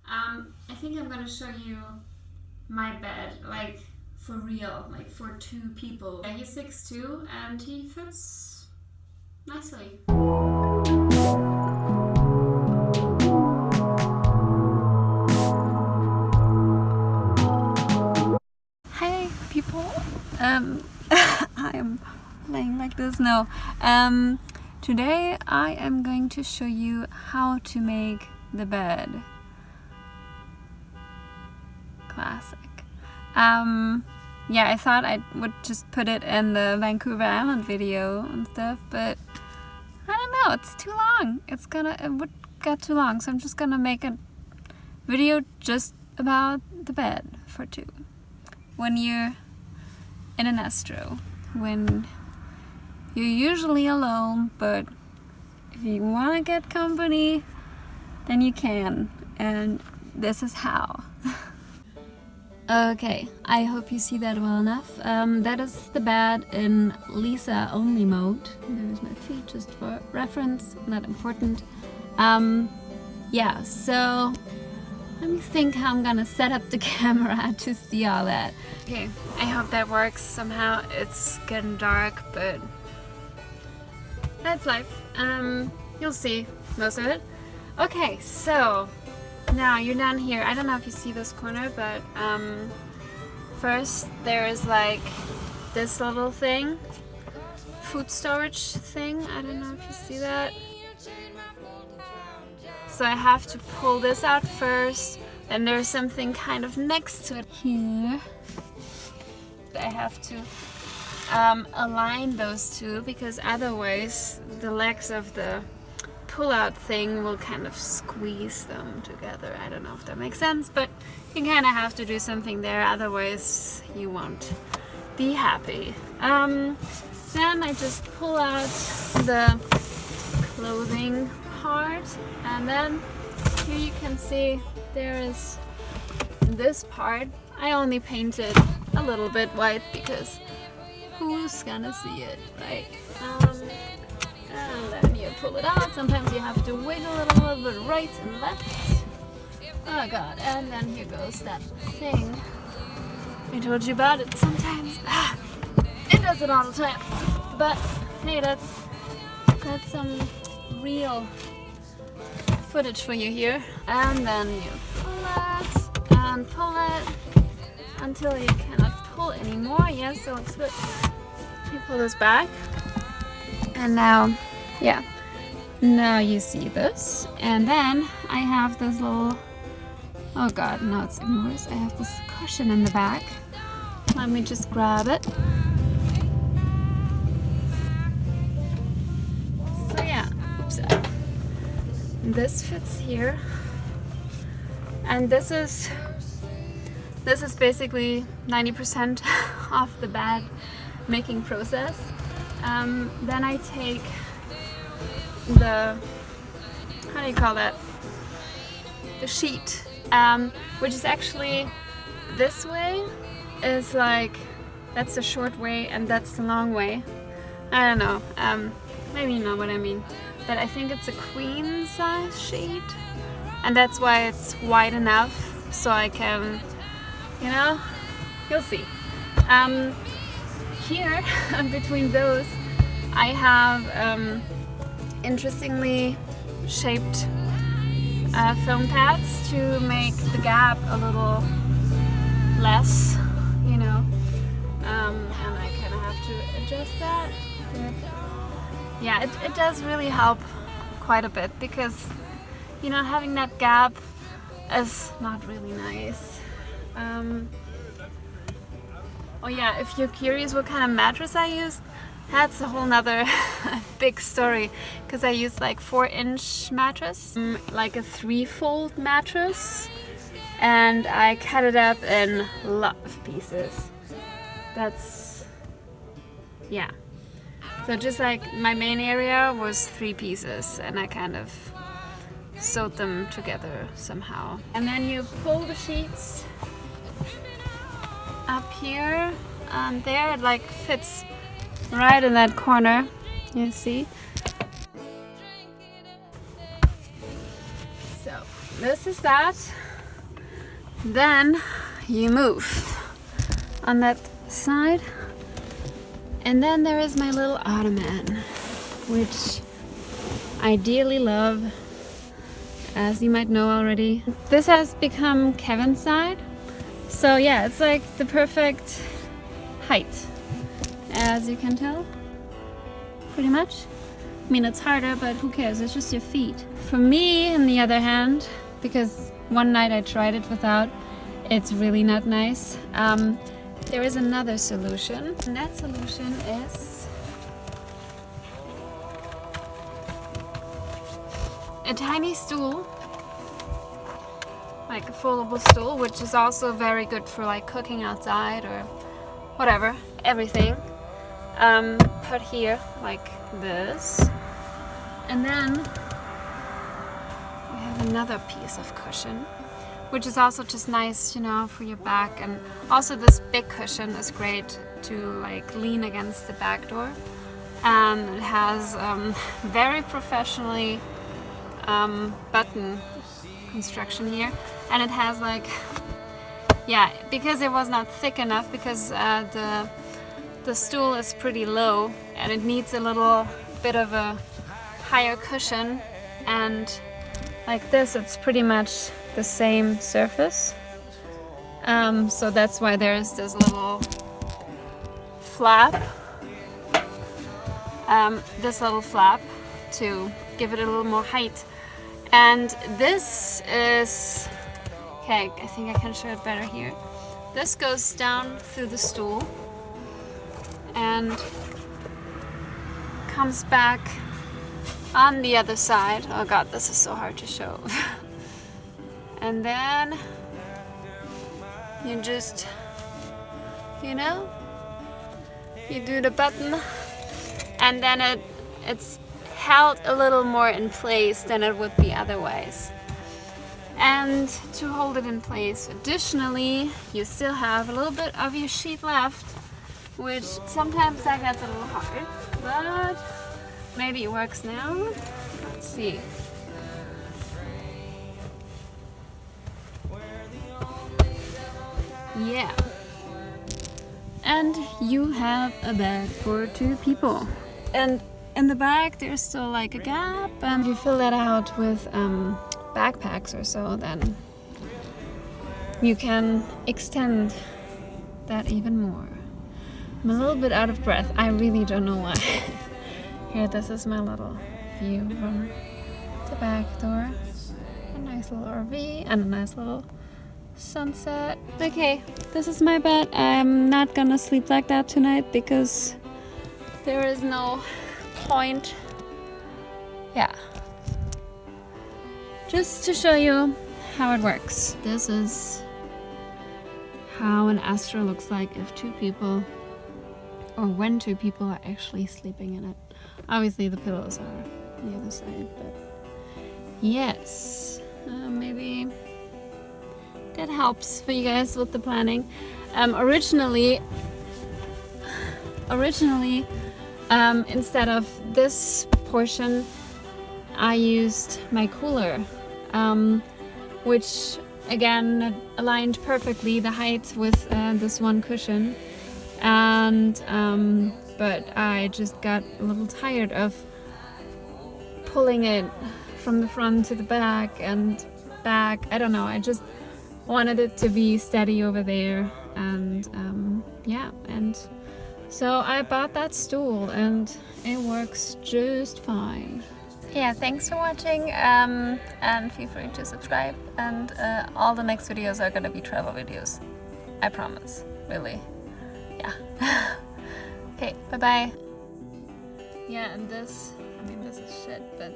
I think I'm gonna show you my bed, like for real, like for two people. Yeah, he's 6'2" and he fits nicely. Hey people, I'm laying like this now. Today I am going to show you how to make the bed. Classic. Yeah, I thought I would just put it in the Vancouver Island video and stuff, but I don't know, it's too long. It would get too long, so I'm just gonna make a video just about the bed for two. When you're in an Astro, when you're usually alone, but if you want to get company, then you can, and this is how. Okay, I hope you see that well enough. That is the bed in Lisa only mode. There's my feet just for reference, not important. Yeah, so let me think how I'm gonna set up the camera to see all that. Okay, I hope that works somehow. It's getting dark, but that's life. You'll see most of it. Okay, so now you're down here. I don't know if you see this corner, but first there is like this little thing, food storage thing. I don't know if you see that. So I have to pull this out first, and there's something kind of next to it here. I have to align those two, because otherwise the legs of the pull-out thing will kind of squeeze them together. I don't know if that makes sense, but you kind of have to do something there, otherwise you won't be happy. Then I just pull out the clothing part, and then here you can see there is this part. I only painted a little bit white because who's gonna see it, right? And then you pull it out. Sometimes you have to wiggle it a little bit right and left. Oh god, and then here goes that thing I told you about. It sometimes it does it all the time, but hey, that's some real footage for you here. And then you pull it and pull it until you cannot pull anymore. Yes, so it's good. You pull this back, and now, yeah, now you see this. And then I have this little, oh god, now it's even worse. I have this cushion in the back. Let me just grab it. So yeah, oops. This fits here, and this is basically 90% of the bed making process. Then I take the, how do you call that? The sheet, which is actually this way, is like, that's the short way and that's the long way. I don't know, maybe you know what I mean. But I think it's a queen size sheet, and that's why it's wide enough so I can, you know, you'll see. Here, between those, I have interestingly shaped foam pads to make the gap a little less, you know, and I kind of have to adjust that. Yeah, it does really help quite a bit, because, you know, having that gap is not really nice. Oh yeah, if you're curious what kind of mattress I used, that's a whole nother big story, because I used like 4-inch mattress, like a 3-fold mattress, and I cut it up in a lot of pieces. That's, yeah. So just like my main area was 3 pieces, and I kind of sewed them together somehow. And then you pull the sheets up here, and there it like fits right in that corner, you see. So this is that. Then you move on that side. And then there is my little ottoman, which I dearly love, as you might know already. This has become Kevin's side. So yeah, it's like the perfect height, as you can tell, pretty much. I mean, it's harder, but who cares? It's just your feet. For me, on the other hand, because one night I tried it without, it's really not nice. There is another solution, and that solution is a tiny stool, like a foldable stool, which is also very good for like cooking outside or whatever, everything. Put here like this, and then we have another piece of cushion, which is also just nice, you know, for your back. And also this big cushion is great to like lean against the back door. And it has very professionally button construction here. And it has like, yeah, because it was not thick enough, because the stool is pretty low and it needs a little bit of a higher cushion. And like this, it's pretty much the same surface, so that's why there's this little flap, to give it a little more height. And this is, okay, I think I can show it better here. This goes down through the stool and comes back on the other side. Oh god, this is so hard to show. And then you just, you know, you do the button, and then it's held a little more in place than it would be otherwise. And to hold it in place, additionally, you still have a little bit of your sheet left, which sometimes that gets a little hard, but maybe it works now. Let's see. Yeah. And you have a bed for 2 people. And in the back there's still like a gap, and if you fill that out with backpacks or so, then you can extend that even more. I'm a little bit out of breath. I really don't know why. Here, this is my little view from the back door. A nice little RV and a nice little sunset. Okay, this is my bed. I'm not gonna sleep like that tonight because there is no point. Yeah. Just to show you how it works. This is how an Astro looks like if 2 people, or when 2 people are actually sleeping in it. Obviously the pillows are on the other side, but yes, maybe that helps for you guys with the planning. Originally, instead of this portion, I used my cooler, which again aligned perfectly the height with this one cushion, and but I just got a little tired of pulling it from the front to the back and back. I don't know, I just wanted it to be steady over there, and yeah, and so I bought that stool and it works just fine. Yeah, thanks for watching, and feel free to subscribe, and all the next videos are gonna be travel videos, I promise, really. Yeah. Okay, bye bye. Yeah, and this, I mean, this is shit, but